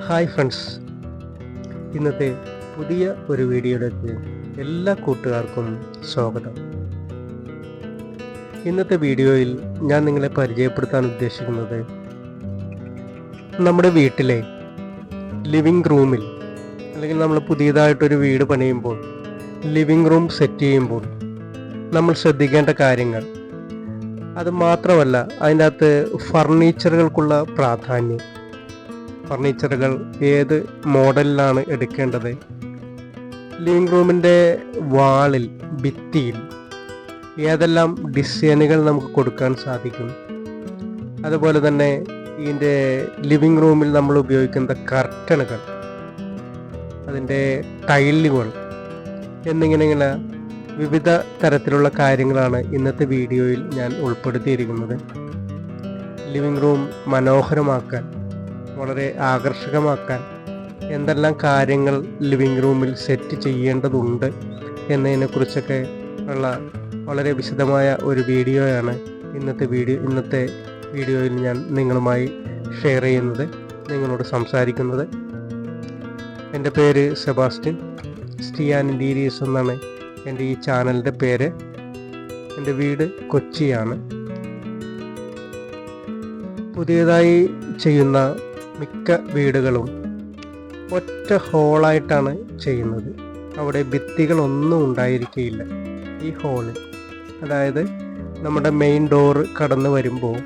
Hi friends, ഇന്നത്തെ പുതിയ ഒരു വീഡിയോയിലേക്ക് എല്ലാ കൂട്ടുകാർക്കും സ്വാഗതം. ഇന്നത്തെ വീഡിയോയിൽ ഞാൻ നിങ്ങളെ പരിചയപ്പെടുത്താൻ ഉദ്ദേശിക്കുന്നത് നമ്മുടെ വീട്ടിലെ ലിവിങ് റൂമിൽ, അല്ലെങ്കിൽ നമ്മൾ പുതിയതായിട്ടൊരു വീട് പണിയുമ്പോൾ ലിവിങ് റൂം സെറ്റ് ചെയ്യുമ്പോൾ നമ്മൾ ശ്രദ്ധിക്കേണ്ട കാര്യങ്ങൾ, അത് മാത്രമല്ല അതിൻ്റെ അകത്ത് ഫർണിച്ചറുകൾക്കുള്ള പ്രാധാന്യം, ഫർണിച്ചറുകൾ ഏത് മോഡലിലാണ് എടുക്കേണ്ടത്, ലിവിങ് റൂമിൻ്റെ വാളിൽ, ഭിത്തിയിൽ ഏതെല്ലാം ഡിസൈനുകൾ നമുക്ക് കൊടുക്കാൻ സാധിക്കും, അതുപോലെ തന്നെ ഇതിൻ്റെ ലിവിങ് റൂമിൽ നമ്മൾ ഉപയോഗിക്കുന്ന കർട്ടനുകൾ, അതിൻ്റെ ടൈലുകൾ എന്നിങ്ങനെ വിവിധ തരത്തിലുള്ള കാര്യങ്ങളാണ് ഇന്നത്തെ വീഡിയോയിൽ ഞാൻ ഉൾപ്പെടുത്തിയിരിക്കുന്നത്. ലിവിങ് റൂം മനോഹരമാക്കാൻ, വളരെ ആകർഷകമാക്കാൻ എന്തെല്ലാം കാര്യങ്ങൾ ലിവിങ് റൂമിൽ സെറ്റ് ചെയ്യേണ്ടതുണ്ട് എന്നതിനെക്കുറിച്ചൊക്കെ ഉള്ള വളരെ വിശദമായ ഒരു വീഡിയോയാണ് ഇന്നത്തെ വീഡിയോയിൽ ഞാൻ നിങ്ങളുമായി ഷെയർ ചെയ്യുന്നത്, നിങ്ങളോട് സംസാരിക്കുന്നത്. എൻ്റെ പേര് സെബാസ്റ്റ്യൻ, സ്റ്റിയാൻ ഇൻറ്റീരിയേഴ്സ് എന്നാണ് എൻ്റെ ഈ ചാനലിൻ്റെ പേര്. എൻ്റെ വീട് കൊച്ചിയാണ്. പുതിയതായി ചെയ്യുന്ന മിക്ക വീടുകളും ഒറ്റ ഹോളായിട്ടാണ് ചെയ്യുന്നത്. അവിടെ ഭിത്തികളൊന്നും ഉണ്ടായിരിക്കുകയില്ല. ഈ ഹോളിൽ, അതായത് നമ്മുടെ മെയിൻ ഡോറ് കടന്ന് വരുമ്പോൾ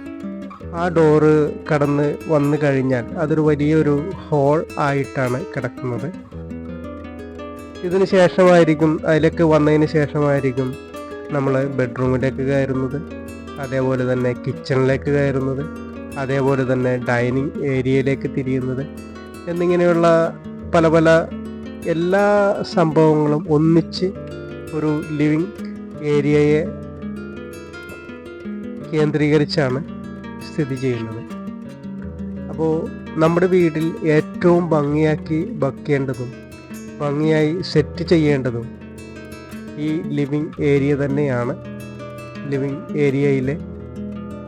ആ ഡോറ് കടന്ന് വന്നു കഴിഞ്ഞാൽ അതൊരു വലിയൊരു ഹോൾ ആയിട്ടാണ് കിടക്കുന്നത്. ഇതിന് ശേഷമായിരിക്കും, അതിലേക്ക് വന്നതിന് ശേഷമായിരിക്കും നമ്മൾ ബെഡ്റൂമിലേക്ക് കയറുന്നത്, അതേപോലെ തന്നെ കിച്ചണിലേക്ക് കയറുന്നത്, അതേപോലെ തന്നെ ഡൈനിങ് ഏരിയയിലേക്ക് തിരിയുന്നത് എന്നിങ്ങനെയുള്ള പല പല എല്ലാ സംഭവങ്ങളും ഒന്നിച്ച് ഒരു ലിവിങ് ഏരിയയെ കേന്ദ്രീകരിച്ചാണ് സ്ഥിതി ചെയ്യുന്നത്. അപ്പോൾ നമ്മുടെ വീട്ടിൽ ഏറ്റവും ഭംഗിയാക്കി വെക്കേണ്ടതും ഭംഗിയായി സെറ്റ് ചെയ്യേണ്ടതും ഈ ലിവിങ് ഏരിയ തന്നെയാണ്.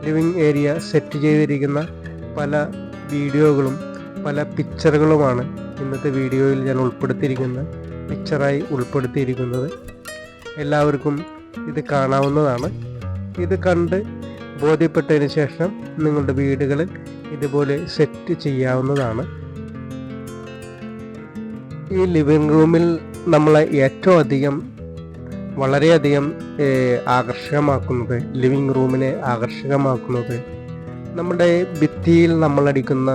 ലിവിങ് ഏരിയ സെറ്റ് ചെയ്തിരിക്കുന്ന പല വീഡിയോകളും പല പിക്ചറുകളുമാണ് ഇന്നത്തെ വീഡിയോയിൽ ഞാൻ പിക്ചറായി ഉൾപ്പെടുത്തിയിരിക്കുന്നത്. എല്ലാവർക്കും ഇത് കാണാവുന്നതാണ്. ഇത് കണ്ട് ബോധ്യപ്പെട്ടതിന് ശേഷം നിങ്ങളുടെ വീടുകളിൽ ഇതുപോലെ സെറ്റ് ചെയ്യാവുന്നതാണ്. ഈ ലിവിങ് റൂമിൽ നമ്മളെ വളരെയധികം ആകർഷകമാക്കുന്നത്, ലിവിങ് റൂമിനെ ആകർഷകമാക്കുന്നത് നമ്മുടെ ഭിത്തിയിൽ നമ്മളടിക്കുന്ന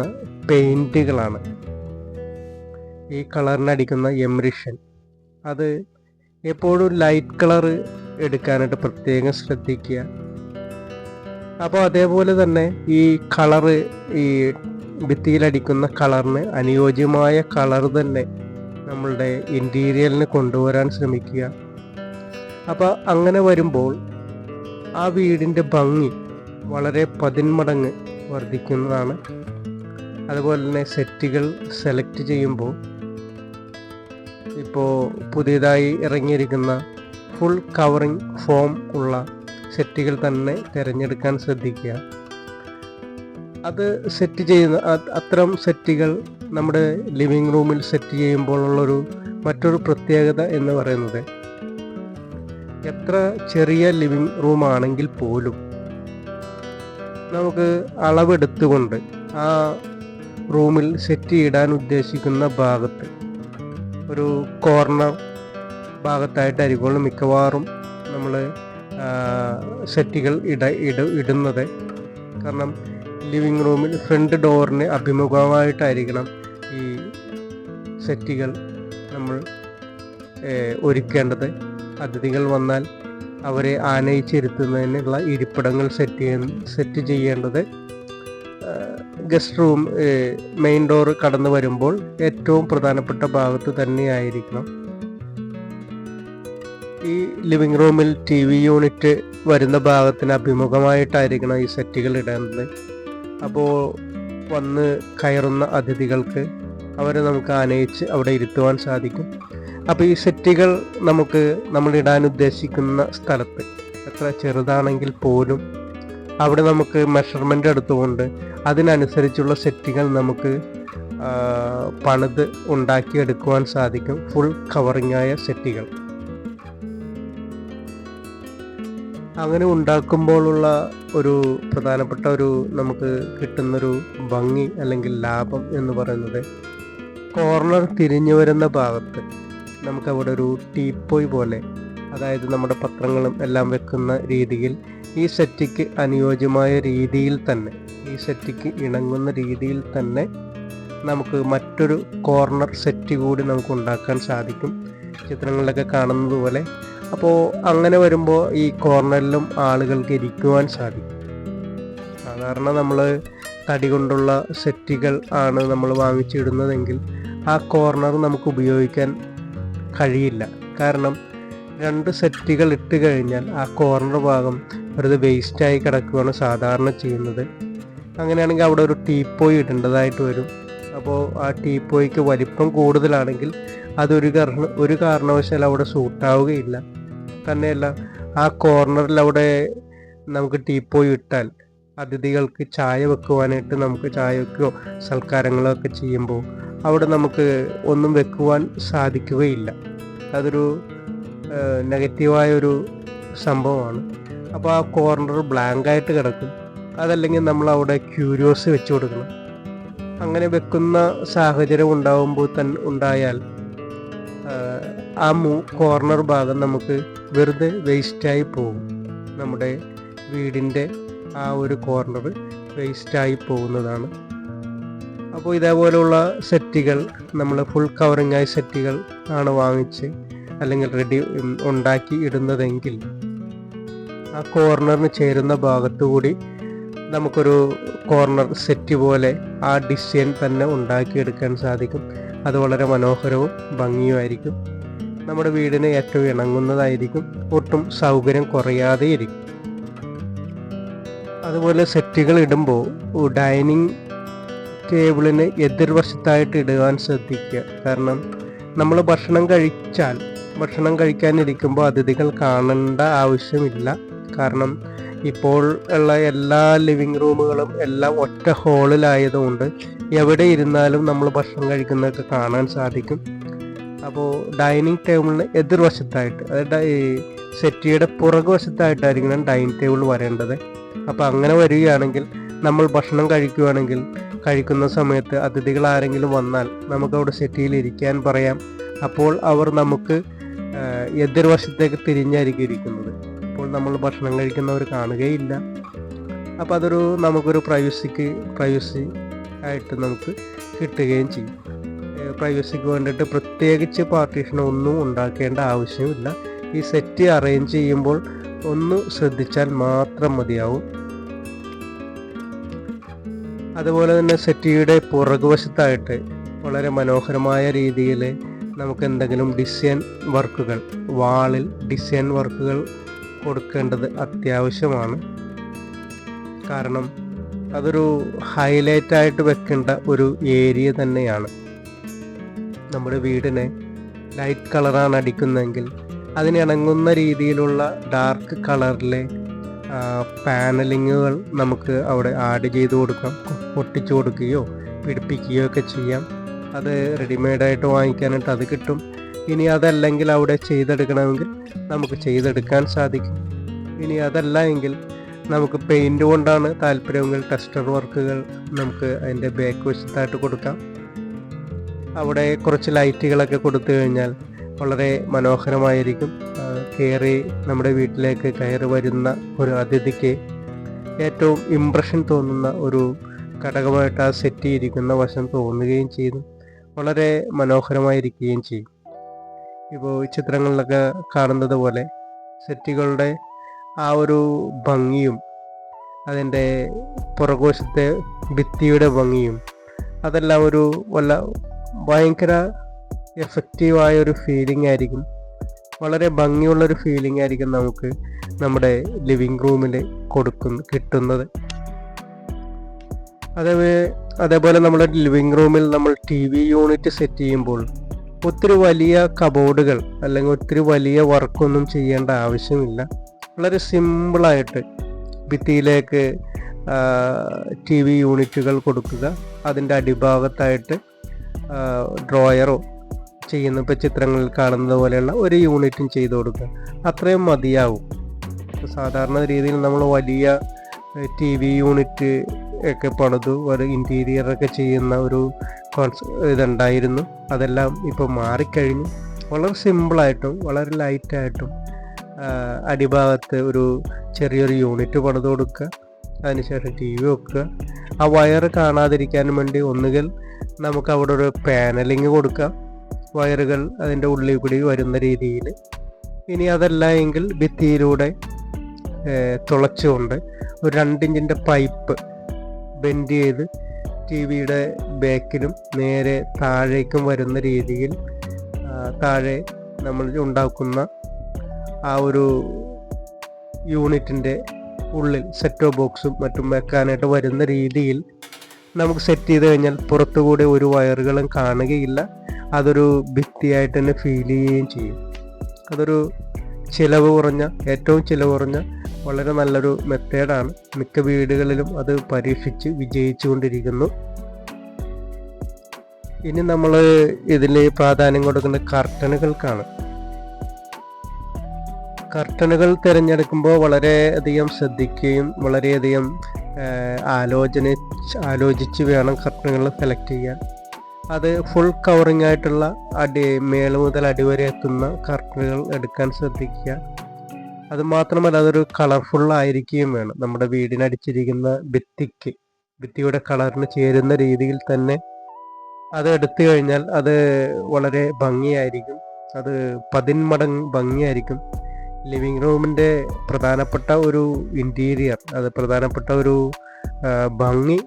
പെയിൻറ്റുകളാണ്. ഈ കളറിനടിക്കുന്ന എംറിഷൻ, അത് എപ്പോഴും ലൈറ്റ് കളർ എടുക്കാനായിട്ട് പ്രത്യേകം ശ്രദ്ധിക്കുക. അപ്പോൾ അതേപോലെ തന്നെ ഈ കളറ്, ഈ ഭിത്തിയിലടിക്കുന്ന കളറിന് അനുയോജ്യമായ കളർ തന്നെ നമ്മളുടെ ഇൻറ്റീരിയലിന് കൊണ്ടുവരാൻ ശ്രമിക്കുക. അപ്പോൾ അങ്ങനെ വരുമ്പോൾ ആ വീടിൻ്റെ ഭംഗി വളരെ 10 മടങ്ങ് വർദ്ധിക്കുന്നതാണ്. അതുപോലെ തന്നെ സെറ്റുകൾ സെലക്ട് ചെയ്യുമ്പോൾ ഇപ്പോൾ പുതിയതായി ഇറങ്ങിയിരിക്കുന്ന ഫുൾ കവറിങ് ഫോം ഉള്ള സെറ്റുകൾ തന്നെ തിരഞ്ഞെടുക്കാൻ ശ്രദ്ധിക്കുക. അത് സെറ്റ് ചെയ്യുന്ന അത്തരം സെറ്റുകൾ നമ്മുടെ ലിവിങ് റൂമിൽ സെറ്റ് ചെയ്യുമ്പോഴുള്ളൊരു മറ്റൊരു പ്രത്യേകത എന്ന് പറയുന്നത്, എത്ര ചെറിയ ലിവിങ് റൂം ആണെങ്കിൽ പോലും നമുക്ക് അളവെടുത്തുകൊണ്ട് ആ റൂമിൽ സെറ്റ് ചെയ്യിടാൻ ഉദ്ദേശിക്കുന്ന ഭാഗത്ത്, ഒരു കോർണർ ഭാഗത്തായിട്ടായിരിക്കും മിക്കവാറും നമ്മൾ സെറ്റുകൾ ഇടുന്നത്. കാരണം ലിവിങ് റൂമിൽ ഫ്രണ്ട് ഡോറിന് അഭിമുഖമായിട്ടായിരിക്കണം ഈ സെറ്റുകൾ നമ്മൾ ഒരുക്കേണ്ടത്. അതിഥികൾ വന്നാൽ അവരെ ആനയിച്ചിരുത്തുന്നതിനുള്ള ഇരിപ്പിടങ്ങൾ സെറ്റ് ചെയ്യേണ്ടത് ഗസ്റ്റ് റൂം, മെയിൻ ഡോർ കടന്നു വരുമ്പോൾ ഏറ്റവും പ്രധാനപ്പെട്ട ഭാഗത്ത് തന്നെയായിരിക്കണം. ഈ ലിവിങ് റൂമിൽ TV യൂണിറ്റ് വരുന്ന ഭാഗത്തിന് അഭിമുഖമായിട്ടായിരിക്കണം ഈ സെറ്റുകൾ ഇടേണ്ടത്. അപ്പോൾ വന്ന് കയറുന്ന അതിഥികൾക്ക് അവരെ നമുക്ക് ആനയിച്ച് അവിടെ ഇരുത്തുവാൻ സാധിക്കും. അപ്പോൾ ഈ സെറ്റുകൾ നമ്മൾ ഇടാൻ ഉദ്ദേശിക്കുന്ന സ്ഥലത്ത്, എത്ര ചെറുതാണെങ്കിൽ പോലും അവിടെ നമുക്ക് മെഷർമെൻ്റ് എടുത്തുകൊണ്ട് അതിനനുസരിച്ചുള്ള സെറ്റുകൾ നമുക്ക് പണിത് ഉണ്ടാക്കിയെടുക്കുവാൻ സാധിക്കും ഫുൾ കവറിംഗ് ആയ സെറ്റുകൾ. അങ്ങനെ ഉണ്ടാക്കുമ്പോഴുള്ള ഒരു പ്രധാനപ്പെട്ട ഒരു നമുക്ക് കിട്ടുന്നൊരു ഭംഗി അല്ലെങ്കിൽ ലാഭം എന്ന് പറയുന്നത്, കോർണർ തിരിഞ്ഞു വരുന്ന ഭാഗത്ത് നമുക്കവിടെ ഒരു ടീപ്പോയ് പോലെ, അതായത് നമ്മുടെ പത്രങ്ങളും എല്ലാം വെക്കുന്ന രീതിയിൽ ഈ സെറ്റിക്ക് അനുയോജ്യമായ രീതിയിൽ തന്നെ, ഈ സെറ്റിക്ക് ഇണങ്ങുന്ന രീതിയിൽ തന്നെ നമുക്ക് മറ്റൊരു കോർണർ സെറ്റ് കൂടി നമുക്ക് ഉണ്ടാക്കാൻ സാധിക്കും, ചിത്രങ്ങളിലൊക്കെ കാണുന്നത് പോലെ. അപ്പോൾ അങ്ങനെ വരുമ്പോൾ ഈ കോർണറിലും ആളുകൾക്ക് ഇരിക്കുവാൻ സാധിക്കും. സാധാരണ നമ്മൾ തടി കൊണ്ടുള്ള സെറ്റുകൾ ആണ് നമ്മൾ വാങ്ങിച്ചിടുന്നതെങ്കിൽ ആ കോർണർ നമുക്ക് ഉപയോഗിക്കാൻ കഴിയില്ല. കാരണം 2 സെറ്റുകൾ ഇട്ട് കഴിഞ്ഞാൽ ആ കോർണർ ഭാഗം വെറുതെ വേസ്റ്റായി കിടക്കുകയാണ് സാധാരണ ചെയ്യുന്നത്. അങ്ങനെയാണെങ്കിൽ അവിടെ ഒരു ടീപ്പോയ് ഇടേണ്ടതായിട്ട് വരും. അപ്പോൾ ആ ടീപ്പോയ്ക്ക് വലിപ്പം കൂടുതലാണെങ്കിൽ ഒരു കാരണവശാൽ അവിടെ സൂട്ടാവുകയില്ല. തന്നെയല്ല, ആ കോർണറിൽ അവിടെ നമുക്ക് ടീപ്പോയ് ഇട്ടാൽ അതിഥികൾക്ക് ചായ വെക്കുവാനായിട്ട്, നമുക്ക് ചായ വെക്കുകയോ സൽക്കാരങ്ങളോ ഒക്കെ ചെയ്യുമ്പോൾ അവിടെ നമുക്ക് ഒന്നും വെക്കുവാൻ സാധിക്കുകയില്ല. അതൊരു നെഗറ്റീവായൊരു സംഭവമാണ്. അപ്പോൾ ആ കോർണർ ബ്ലാങ്കായിട്ട് കിടക്കും. അതല്ലെങ്കിൽ നമ്മൾ അവിടെ ക്യൂരിയോസ് വെച്ച് കൊടുക്കണം. അങ്ങനെ വെക്കുന്ന സാഹചര്യം ഉണ്ടായാൽ ആ കോർണർ ഭാഗം നമുക്ക് വെറുതെ വേസ്റ്റായി പോകും. നമ്മുടെ വീടിൻ്റെ ആ ഒരു കോർണർ വേസ്റ്റായി പോകുന്നതാണ്. അപ്പോൾ ഇതേപോലെയുള്ള സെറ്റുകൾ നമ്മൾ ഫുൾ കവറിംഗ് ആയ സെറ്റുകൾ ആണ് വാങ്ങിച്ച് അല്ലെങ്കിൽ ഉണ്ടാക്കി ഇടുന്നതെങ്കിൽ ആ കോർണറിന് ചേരുന്ന ഭാഗത്തുകൂടി നമുക്കൊരു കോർണർ സെറ്റ് പോലെ ആ ഡിസൈൻ തന്നെ ഉണ്ടാക്കിയെടുക്കാൻ സാധിക്കും. അത് വളരെ മനോഹരവും ഭംഗിയുമായിരിക്കും. നമ്മുടെ വീടിന് ഏറ്റവും ഇണങ്ങുന്നതായിരിക്കും. ഒട്ടും സൗകര്യം കുറയാതെ ഇരിക്കും. അതുപോലെ സെറ്റുകൾ ഇടുമ്പോൾ ഡൈനിങ് ടേബിളിന് എതിർവശത്തായിട്ട് ഇടുവാൻ ശ്രദ്ധിക്കുക. കാരണം നമ്മൾ ഭക്ഷണം കഴിക്കാനിരിക്കുമ്പോൾ അതിഥികൾ കാണേണ്ട ആവശ്യമില്ല. കാരണം ഇപ്പോൾ ഉള്ള എല്ലാ ലിവിങ് റൂമുകളും എല്ലാം ഒറ്റ ഹോളിലായതുകൊണ്ട് എവിടെ ഇരുന്നാലും നമ്മൾ ഭക്ഷണം കഴിക്കുന്നതൊക്കെ കാണാൻ സാധിക്കും. അപ്പോൾ ഡൈനിങ് ടേബിളിന് എതിർവശത്തായിട്ട്, അതായത് ഈ സെറ്റിയുടെ പുറകുവശത്തായിട്ടായിരിക്കണം ഡൈനിങ് ടേബിൾ വരേണ്ടത്. അപ്പോൾ അങ്ങനെ വരികയാണെങ്കിൽ നമ്മൾ ഭക്ഷണം കഴിക്കുന്ന സമയത്ത് അതിഥികൾ ആരെങ്കിലും വന്നാൽ നമുക്കവിടെ സെറ്റിയിൽ ഇരിക്കാൻ പറയാം. അപ്പോൾ അവർ നമുക്ക് എതിർവശത്തേക്ക് തിരിഞ്ഞായിരിക്കും ഇരിക്കുന്നത്. അപ്പോൾ നമ്മൾ ഭക്ഷണം കഴിക്കുന്നവർ കാണുകയില്ല. അപ്പോൾ അതൊരു നമുക്കൊരു പ്രൈവസി ആയിട്ട് നമുക്ക് കിട്ടുകയും ചെയ്യും. പ്രൈവസിക്ക് വേണ്ടിയിട്ട് പ്രത്യേകിച്ച് പാർട്ടീഷനൊന്നും ഉണ്ടാക്കേണ്ട ആവശ്യമില്ല. ഈ സെറ്റ് അറേഞ്ച് ചെയ്യുമ്പോൾ ഒന്ന് ശ്രദ്ധിച്ചാൽ മാത്രം മതിയാവും. അതുപോലെ തന്നെ സെറ്റിയുടെ പുറകുവശത്തായിട്ട് വളരെ മനോഹരമായ രീതിയിൽ നമുക്ക് എന്തെങ്കിലും വാളിൽ ഡിസൈൻ വർക്കുകൾ കൊടുക്കേണ്ടത് അത്യാവശ്യമാണ്. കാരണം അതൊരു ഹൈലൈറ്റായിട്ട് വെക്കേണ്ട ഒരു ഏരിയ തന്നെയാണ്. നമ്മുടെ വീടിനെ ലൈറ്റ് കളറാണ് അടിക്കുന്നതെങ്കിൽ അതിനിണങ്ങുന്ന രീതിയിലുള്ള ഡാർക്ക് കളറിലെ പാനലിങ്ങുകൾ നമുക്ക് അവിടെ ആഡ് ചെയ്ത് കൊടുക്കാം. ഒട്ടിച്ചു കൊടുക്കുകയോ പിടിപ്പിക്കുകയോ ഒക്കെ ചെയ്യാം. അത് റെഡിമെയ്ഡായിട്ട് വാങ്ങിക്കാനായിട്ട് അത് കിട്ടും. ഇനി അതല്ലെങ്കിൽ അവിടെ ചെയ്തെടുക്കണമെങ്കിൽ നമുക്ക് ചെയ്തെടുക്കാൻ സാധിക്കും. ഇനി അതല്ല എങ്കിൽ നമുക്ക് പെയിൻറ് കൊണ്ടാണ് താല്പര്യമെങ്കിൽ ടെക്സ്ചർ വർക്കുകൾ നമുക്ക് അതിൻ്റെ ബാക്ക് വശത്തായിട്ട് കൊടുക്കാം. അവിടെ കുറച്ച് ലൈറ്റുകളൊക്കെ കൊടുത്തു കഴിഞ്ഞാൽ വളരെ മനോഹരമായിരിക്കും. നമ്മുടെ വീട്ടിലേക്ക് കയറി വരുന്ന ഒരു അതിഥിക്ക് ഏറ്റവും ഇംപ്രഷൻ തോന്നുന്ന ഒരു ഘടകമായിട്ട് ആ സെറ്റ് ചെയ്തിരിക്കുന്ന വശം തോന്നുകയും ചെയ്തു വളരെ മനോഹരമായിരിക്കുകയും ചെയ്യും. ഇപ്പോൾ ചിത്രങ്ങളിലൊക്കെ കാണുന്നത് പോലെ സെറ്റുകളുടെ ആ ഒരു ഭംഗിയും അതിൻ്റെ പുറകുവശത്തെ ഭിത്തിയുടെ ഭംഗിയും അതെല്ലാം ഒരു ഭയങ്കര എഫക്റ്റീവായ ഒരു ഫീലിംഗ് ആയിരിക്കും. വളരെ ഭംഗിയുള്ളൊരു ഫീലിംഗ് ആയിരിക്കും നമുക്ക് നമ്മുടെ ലിവിങ് റൂമിൽ കിട്ടുന്നത്. അതേപോലെ നമ്മുടെ ലിവിങ് റൂമിൽ നമ്മൾ TV യൂണിറ്റ് സെറ്റ് ചെയ്യുമ്പോൾ ഒത്തിരി വലിയ കബോർഡുകൾ അല്ലെങ്കിൽ ഒത്തിരി വലിയ വർക്കൊന്നും ചെയ്യേണ്ട ആവശ്യമില്ല. വളരെ സിമ്പിളായിട്ട് ഭിത്തിയിലേക്ക് TV യൂണിറ്റുകൾ കൊടുക്കുക. അതിൻ്റെ അടിഭാഗത്തായിട്ട് ഡ്രോയറോ ചെയ്യുന്ന ഇപ്പോൾ ചിത്രങ്ങളിൽ കാണുന്നത് പോലെയുള്ള ഒരു യൂണിറ്റും ചെയ്തു കൊടുക്കുക, അത്രയും മതിയാവും. സാധാരണ രീതിയിൽ നമ്മൾ വലിയ TV യൂണിറ്റ് ഒക്കെ പണിതു ഒരു ഇൻറ്റീരിയറൊക്കെ ചെയ്യുന്ന ഒരു ഇതുണ്ടായിരുന്നു. അതെല്ലാം ഇപ്പോൾ മാറിക്കഴിഞ്ഞു. വളരെ സിമ്പിളായിട്ടും വളരെ ലൈറ്റായിട്ടും അടിഭാഗത്ത് ഒരു ചെറിയൊരു യൂണിറ്റ് പണിത് കൊടുക്കുക, അതിനുശേഷം TV വെക്കുക. ആ വയറ് കാണാതിരിക്കാൻ വേണ്ടി ഒന്നുകിൽ നമുക്ക് അവിടെ ഒരു പാനലിങ് കൊടുക്കാം, വയറുകൾ അതിൻ്റെ ഉള്ളിൽ കൂടി വരുന്ന രീതിയിൽ. ഇനി അതല്ല എങ്കിൽ ഭിത്തിയിലൂടെ തുളച്ചുകൊണ്ട് ഒരു 2 ഇഞ്ചിൻ്റെ പൈപ്പ് ബെൻഡ് ചെയ്ത് TVയുടെ ബാക്കിലും നേരെ താഴേക്കും വരുന്ന രീതിയിൽ താഴെ നമ്മൾ ഉണ്ടാക്കുന്ന ആ ഒരു യൂണിറ്റിൻ്റെ ഉള്ളിൽ സെറ്റോ ബോക്സും മറ്റും വെക്കാനായിട്ട് വരുന്ന രീതിയിൽ നമുക്ക് സെറ്റ് ചെയ്ത് കഴിഞ്ഞാൽ പുറത്തുകൂടെ ഒരു വയറുകളും കാണുകയില്ല. അതൊരു ഭിത്തിയായിട്ട് തന്നെ ഫീൽ ചെയ്യുകയും ചെയ്യും. അതൊരു ഏറ്റവും ചിലവ് കുറഞ്ഞ വളരെ നല്ലൊരു മെത്തേഡാണ്. മിക്ക വീടുകളിലും അത് പരീക്ഷിച്ച് വിജയിച്ചു കൊണ്ടിരിക്കുന്നു. ഇനി നമ്മൾ ഇതിൽ പ്രാധാന്യം കൊടുക്കുന്ന കർട്ടനുകൾക്കാണ്. തിരഞ്ഞെടുക്കുമ്പോൾ വളരെയധികം ശ്രദ്ധിക്കുകയും വളരെയധികം ആലോചിച്ച് വേണം കർട്ടനുകൾ സെലക്ട് ചെയ്യാൻ. അത് ഫുൾ കവറിങ് ആയിട്ടുള്ള മേല് മുതൽ അടിവരെ എത്തുന്ന കർട്ടനുകൾ എടുക്കാൻ ശ്രദ്ധിക്കുക. അത് മാത്രമല്ല അതൊരു കളർഫുള്ളായിരിക്കുകയും വേണം. നമ്മുടെ വീടിനടിച്ചിരിക്കുന്ന ഭിത്തിയുടെ കളറിന് ചേരുന്ന രീതിയിൽ തന്നെ അത് എടുത്തു കഴിഞ്ഞാൽ അത് വളരെ ഭംഗിയായിരിക്കും. അത് 10 മടങ്ങ് ഭംഗിയായിരിക്കും. ലിവിങ് റൂമിൻ്റെ പ്രധാനപ്പെട്ട ഒരു ഇൻറ്റീരിയർ, അത് പ്രധാനപ്പെട്ട ഒരു ഭംഗി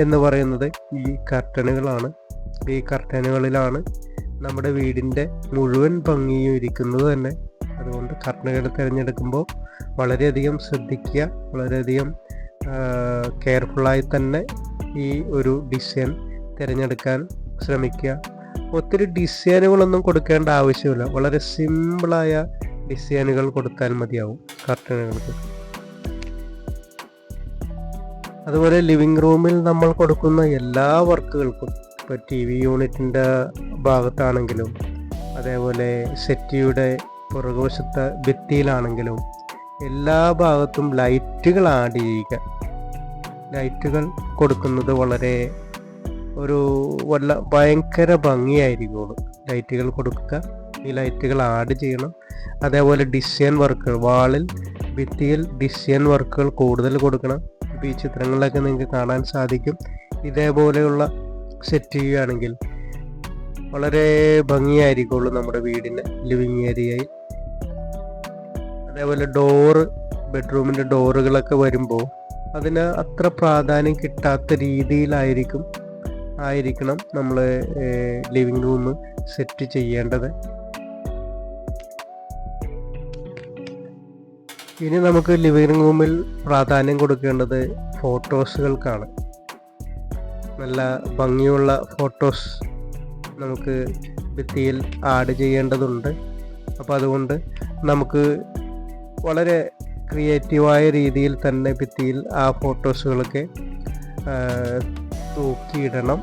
എന്ന് പറയുന്നത് ഈ കർട്ടനുകളാണ്. ഈ കർട്ടനുകളിലാണ് നമ്മുടെ വീടിൻ്റെ മുഴുവൻ ഭംഗിയും ഇരിക്കുന്നത് തന്നെ. അതുകൊണ്ട് കർട്ടനുകൾ തിരഞ്ഞെടുക്കുമ്പോൾ വളരെയധികം ശ്രദ്ധിക്കുക, വളരെയധികം കെയർഫുള്ളായി തന്നെ ഈ ഒരു ഡിസൈൻ തിരഞ്ഞെടുക്കാൻ ശ്രമിക്കുക. ഒത്തിരി ഡിസൈനുകളൊന്നും കൊടുക്കേണ്ട ആവശ്യമില്ല, വളരെ സിമ്പിളായ ഡിസൈനുകൾ കൊടുത്താൽ മതിയാവും കർട്ടനുകൾക്ക്. അതുപോലെ ലിവിങ് റൂമിൽ നമ്മൾ കൊടുക്കുന്ന എല്ലാ വർക്കുകൾക്കും, ഇപ്പോൾ TV യൂണിറ്റിൻ്റെ ഭാഗത്താണെങ്കിലും അതേപോലെ സെറ്റിയുടെ പുറകുവശത്തെ ഭിത്തിയിലാണെങ്കിലും എല്ലാ ഭാഗത്തും ലൈറ്റുകൾ ആഡ് ചെയ്യുക. ലൈറ്റുകൾ കൊടുക്കുന്നത് വളരെ ഭയങ്കര ഭംഗിയായിരിക്കുള്ളൂ. ലൈറ്റുകൾ കൊടുക്കുക, ഈ ലൈറ്റുകൾ ആഡ് ചെയ്യണം. അതേപോലെ ഡിസൈൻ വർക്കുകൾ, ഭിത്തിയിൽ ഡിസൈൻ വർക്കുകൾ കൂടുതൽ കൊടുക്കണം. ഇപ്പോൾ ഈ ചിത്രങ്ങളിലൊക്കെ നിങ്ങൾക്ക് കാണാൻ സാധിക്കും. ഇതേപോലെയുള്ള സെറ്റ് ചെയ്യുകയാണെങ്കിൽ വളരെ ഭംഗിയായിരിക്കുള്ളൂ നമ്മുടെ വീടിന് ലിവിങ് ഏരിയയിൽ. അതേപോലെ ബെഡ്റൂമിൻ്റെ ഡോറുകളൊക്കെ വരുമ്പോൾ അതിന് അത്ര പ്രാധാന്യം കിട്ടാത്ത രീതിയിലായിരിക്കണം നമ്മൾ ലിവിങ് റൂം സെറ്റ് ചെയ്യേണ്ടത്. ഇനി നമുക്ക് ലിവിങ് റൂമിൽ പ്രാധാന്യം കൊടുക്കേണ്ടത് ഫോട്ടോസുകൾക്കാണ്. നല്ല ഭംഗിയുള്ള ഫോട്ടോസ് നമുക്ക് ഭിത്തിയിൽ ആഡ് ചെയ്യേണ്ടതുണ്ട്. അപ്പോൾ അതുകൊണ്ട് നമുക്ക് വളരെ ക്രിയേറ്റീവായ രീതിയിൽ തന്നെ ഭിത്തിയിൽ ആ ഫോട്ടോസുകളൊക്കെ തൂക്കിയിടണം.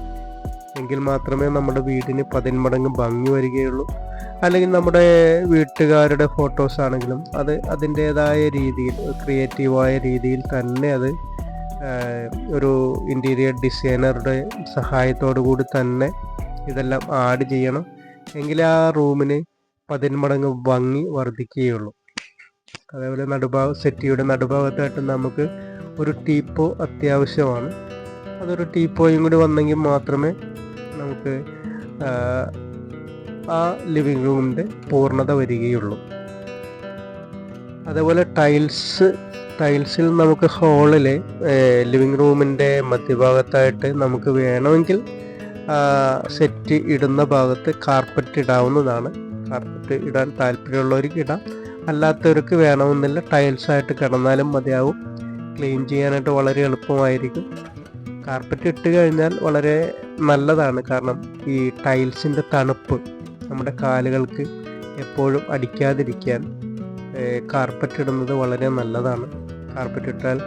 എങ്കിൽ മാത്രമേ നമ്മുടെ വീടിന് 10 മടങ്ങ് ഭംഗി വരികയുള്ളൂ. അല്ലെങ്കിൽ നമ്മുടെ വീട്ടുകാരുടെ ഫോട്ടോസ് ആണെങ്കിലും അത് അതിൻ്റേതായ രീതിയിൽ ക്രിയേറ്റീവായ രീതിയിൽ തന്നെ അത് ഒരു ഇൻറ്റീരിയർ ഡിസൈനറുടെ സഹായത്തോടു കൂടി തന്നെ ഇതെല്ലാം ആഡ് ചെയ്യണം. എങ്കിലേ ആ റൂമിന് 10 മടങ്ങ് ഭംഗി വർദ്ധിക്കുകയുള്ളൂ. അതേപോലെ സെറ്റിയുടെ നടുഭാഗത്തായിട്ട് നമുക്ക് ഒരു ടീപ്പോ അത്യാവശ്യമാണ്. അതൊരു ടീപ്പോയും കൂടി വന്നെങ്കിൽ മാത്രമേ നമുക്ക് ആ ലിവിങ് റൂമിൻ്റെ പൂർണ്ണത വരികയുള്ളൂ. അതേപോലെ ടൈൽസിൽ നമുക്ക് ഹാളിൽ ലിവിങ് റൂമിൻ്റെ മധ്യഭാഗത്തായിട്ട് നമുക്ക് വേണമെങ്കിൽ സെറ്റ് ഇടുന്ന ഭാഗത്ത് കാർപ്പറ്റ് ഇടാവുന്നതാണ്. കാർപ്പറ്റ് ഇടാൻ താല്പര്യമുള്ളവർക്ക് ഇടാം, അല്ലാത്തവർക്ക് വേണമെന്നില്ല. ടൈൽസായിട്ട് കിടന്നാലും മതിയാവും. ക്ലീൻ ചെയ്യാനായിട്ട് വളരെ എളുപ്പമായിരിക്കും. കാർപ്പറ്റ് ഇട്ട് കഴിഞ്ഞാൽ വളരെ നല്ലതാണ്. കാരണം ഈ ടൈൽസിൻ്റെ തണുപ്പ് നമ്മുടെ കാലുകൾക്ക് എപ്പോഴും അടിക്കാതിരിക്കാൻ കാർപ്പറ്റ് ഇടുന്നത് വളരെ നല്ലതാണ്. കാർപ്പറ്റ് ഇട്ടാൽ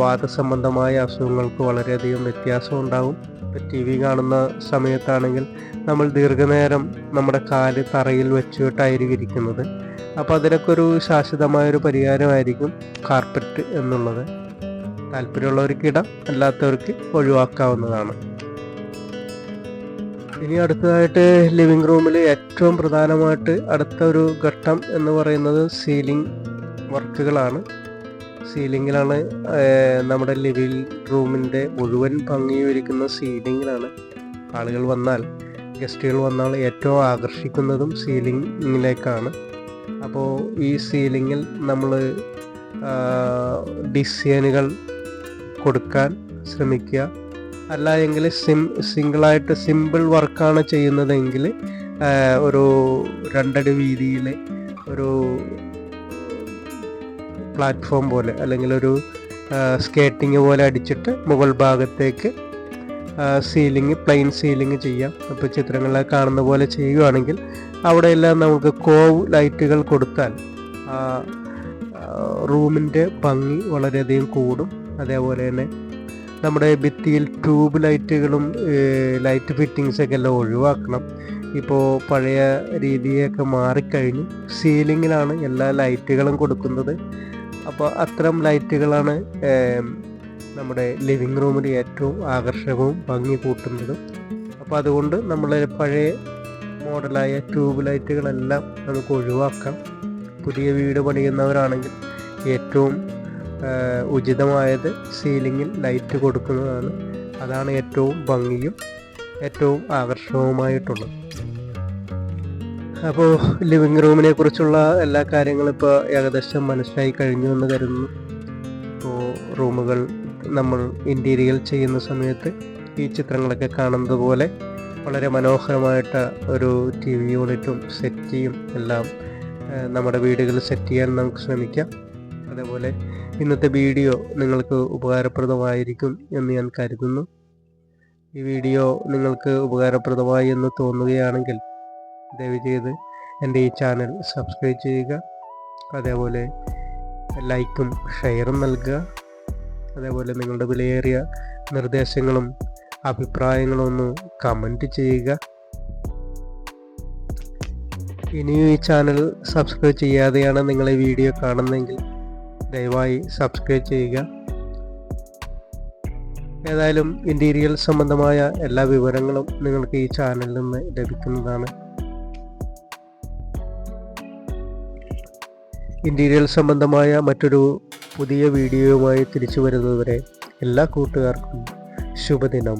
വാതസംബന്ധമായ അസുഖങ്ങൾക്ക് വളരെയധികം വ്യത്യാസം ഉണ്ടാകും. ഇപ്പോൾ ടി വി കാണുന്ന സമയത്താണെങ്കിൽ നമ്മൾ ദീർഘനേരം നമ്മുടെ കാല് തറയിൽ വെച്ചിട്ടായിരിക്കും ഇരിക്കുന്നത്. അപ്പോൾ അതിനൊക്കെ ഒരു ശാശ്വതമായൊരു പരിഹാരമായിരിക്കും കാർപ്പറ്റ് എന്നുള്ളത്. താല്പര്യമുള്ളവർക്ക് ഇടാം, അല്ലാത്തവർക്ക് ഒഴിവാക്കാവുന്നതാണ്. ഇനി അടുത്തതായിട്ട് ലിവിങ് റൂമിൽ ഏറ്റവും പ്രധാനമായിട്ട് അടുത്ത ഒരു ഘട്ടം എന്ന് പറയുന്നത് സീലിംഗ് വർക്കുകളാണ്. സീലിങ്ങിലാണ് നമ്മുടെ ലിവിങ് റൂമിൻ്റെ മുഴുവൻ ഭംഗിയൊരുക്കുന്ന സീലിങ്ങിലാണ്. ആളുകൾ വന്നാൽ, ഗസ്റ്റുകൾ വന്നാൽ ഏറ്റവും ആകർഷിക്കുന്നതും സീലിങ്ങിലേക്കാണ്. അപ്പോൾ ഈ സീലിങ്ങിൽ നമ്മൾ ഡിസൈനുകൾ കൊടുക്കാൻ ശ്രമിക്കുക. അല്ല എങ്കിൽ സിംഗിളായിട്ട് സിമ്പിൾ വർക്കാണ് ചെയ്യുന്നതെങ്കിൽ ഒരു 2 അടി വീതിയിൽ ഒരു പ്ലാറ്റ്ഫോം പോലെ അല്ലെങ്കിൽ ഒരു സ്കേറ്റിംഗ് പോലെ അടിച്ചിട്ട് മുകൾ ഭാഗത്തേക്ക് പ്ലെയിൻ സീലിംഗ് ചെയ്യാം. അപ്പോൾ ചിത്രങ്ങളിൽ കാണുന്ന പോലെ ചെയ്യുകയാണെങ്കിൽ അവിടെയെല്ലാം നമുക്ക് കോവ് ലൈറ്റുകൾ കൊടുത്താൽ റൂമിൻ്റെ ഭംഗി വളരെയധികം കൂടും. അതേപോലെ തന്നെ നമ്മുടെ ഭിത്തിയിൽ ട്യൂബ് ലൈറ്റുകളും ലൈറ്റ് ഫിറ്റിങ്സൊക്കെ എല്ലാം ഒഴിവാക്കണം. ഇപ്പോൾ പഴയ രീതിയൊക്കെ മാറിക്കഴിഞ്ഞു, സീലിങ്ങിലാണ് എല്ലാ ലൈറ്റുകളും കൊടുക്കുന്നത്. അപ്പോൾ അത്തരം ലൈറ്റുകളാണ് നമ്മുടെ ലിവിങ് റൂമിൽ ഏറ്റവും ആകർഷകവും ഭംഗി കൂട്ടുന്നതും. അപ്പോൾ അതുകൊണ്ട് നമ്മൾ പഴയ മോഡലായ ട്യൂബ് ലൈറ്റുകളെല്ലാം നമുക്ക് ഒഴിവാക്കാം. പുതിയ വീട് പണിയുന്നവരാണെങ്കിൽ ഏറ്റവും ഉചിതമായത് സീലിങ്ങിൽ ലൈറ്റ് കൊടുക്കുന്നതാണ്. അതാണ് ഏറ്റവും ഭംഗിയും ഏറ്റവും ആകർഷകവുമായിട്ടുള്ളത്. അപ്പോൾ ലിവിങ് റൂമിനെ കുറിച്ചുള്ള എല്ലാ കാര്യങ്ങളും ഇപ്പോൾ ഏകദേശം മനസ്സിലായി കഴിഞ്ഞു എന്ന് കരുതുന്നു. ഇപ്പോൾ റൂമുകൾ നമ്മൾ ഇൻറ്റീരിയർ ചെയ്യുന്ന സമയത്ത് ഈ ചിത്രങ്ങളൊക്കെ കാണുന്നത് പോലെ വളരെ മനോഹരമായിട്ട് ഒരു ടി വി യൂണിറ്റും സെറ്റിയും എല്ലാം നമ്മുടെ വീടുകളിൽ സെറ്റ് ചെയ്യാൻ നമുക്ക് ശ്രമിക്കാം. അതേപോലെ ഇന്നത്തെ വീഡിയോ നിങ്ങൾക്ക് ഉപകാരപ്രദമായിരിക്കും എന്ന് ഞാൻ കരുതുന്നു. ഈ വീഡിയോ നിങ്ങൾക്ക് ഉപകാരപ്രദമായി എന്ന് തോന്നുകയാണെങ്കിൽ ദയവ് ചെയ്ത് എൻ്റെ ഈ ചാനൽ സബ്സ്ക്രൈബ് ചെയ്യുക. അതേപോലെ ലൈക്കും ഷെയറും നൽകുക. അതേപോലെ നിങ്ങളുടെ വിലയേറിയ നിർദ്ദേശങ്ങളും അഭിപ്രായങ്ങളും ഒന്ന് കമൻറ്റ് ചെയ്യുക. ഇനിയും ഈ ചാനൽ സബ്സ്ക്രൈബ് ചെയ്യാതെയാണ് നിങ്ങൾ ഈ വീഡിയോ കാണുന്നതെങ്കിൽ ദയവായി സബ്സ്ക്രൈബ് ചെയ്യുക. ഏതായാലും ഇൻറ്റീരിയർ സംബന്ധമായ എല്ലാ വിവരങ്ങളും നിങ്ങൾക്ക് ഈ ചാനലിൽ നിന്ന് ലഭിക്കുന്നതാണ്. ഇൻറ്റീരിയർ സംബന്ധമായ മറ്റൊരു പുതിയ വീഡിയോയുമായി തിരിച്ചു വരുന്നതുവരെ എല്ലാ കൂട്ടുകാർക്കും ശുഭദിനം.